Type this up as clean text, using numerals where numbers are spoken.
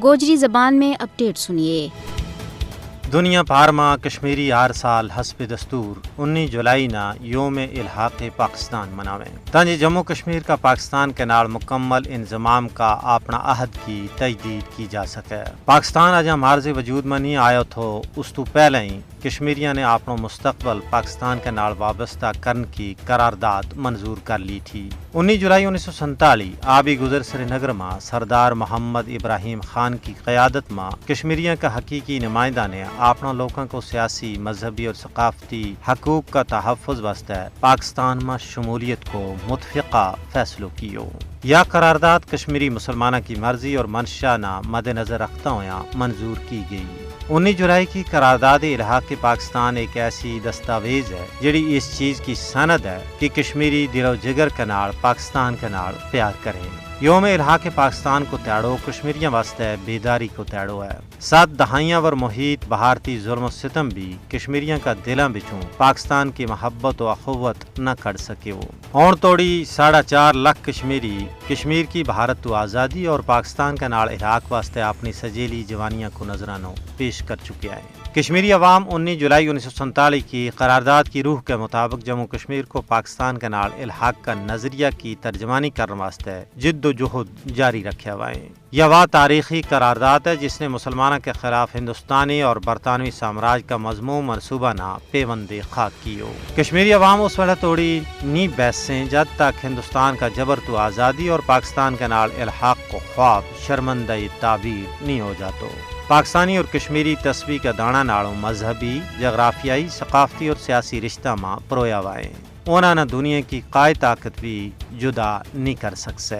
گوجری زبان میں اپڈیٹ سنیے۔ دنیا بھر میں کشمیری ہر سال حسب دستور 19 جولائی نا یوم الحاق پاکستان مناویں تاکہ جموں کشمیر کا پاکستان کے نال مکمل انضمام کا اپنا عہد کی تجدید کی جا سکے۔ پاکستان آج ہمارے وجود میں نہیں آیا تھو، اس تو پہلے ہی کشمیریاں نے اپنا مستقبل پاکستان کے نال وابستہ کرن کی قرارداد منظور کر لی تھی۔ 19 جولائی 1947 آبی گزر سری نگر میں سردار محمد ابراہیم خان کی قیادت میں کشمیریوں کا حقیقی نمائندہ نے اپنا لوگوں کو سیاسی، مذہبی اور ثقافتی حقوق کا تحفظ واسطے پاکستان میں شمولیت کو متفقہ فیصلوں کیو۔ یہ قرارداد کشمیری مسلمانوں کی مرضی اور منشا نہ مد نظر رکھتا ہوا منظور کی گئی۔ 19 جولائی کی قرارداد الحاق پاکستان ایک ایسی دستاویز ہے جڑی اس چیز کی سند ہے کہ کشمیری دل و جگر کے نال پاکستان کے نال پیار کریں۔ یوم الحاق پاکستان کو تیڑو کشمیریوں واسطے بیداری کو تیڑو ہے۔ 7 دہائیاں ور محیط بھارتی ظلم و ستم بھی کشمیریوں کا دلاں بچوں پاکستان کی محبت و اخوت نہ کر سکے ہو۔ ہون توڑی 4.5 لاکھ کشمیری کشمیر کی بھارت تو آزادی اور پاکستان کا نال الحاق واسطے اپنی سجیلی جوانیاں کو نذرانوں پیش کر چکے ہیں۔ کشمیری عوام 19 جولائی 1947 کی قرارداد کی روح کے مطابق جموں کشمیر کو پاکستان کے نال الحاق کا نظریہ کی ترجمانی کرنے واسطے جد و جہد جاری رکھے ہوئے ہیں۔ یہ وہ تاریخی قرارداد ہے جس نے مسلمانوں کے خلاف ہندوستانی اور برطانوی سامراج کا مضموم منصوبہ نہ پیوند خاک کی ہو۔ کشمیری عوام اس وقت توڑی نی بیسیں جد تک ہندوستان کا جبر تو آزادی اور پاکستان کے نال الحاق کو خواب شرمندہ تعبیر نہیں ہو جاتو۔ پاکستانی اور کشمیری تصویر کا دانا ناڑوں مذہبی، جغرافیائی، ثقافتی اور سیاسی رشتہ ماں پرویا وائیں۔ انہاں نہ دنیا کی قائد طاقت بھی جدا نہیں کر سکتے۔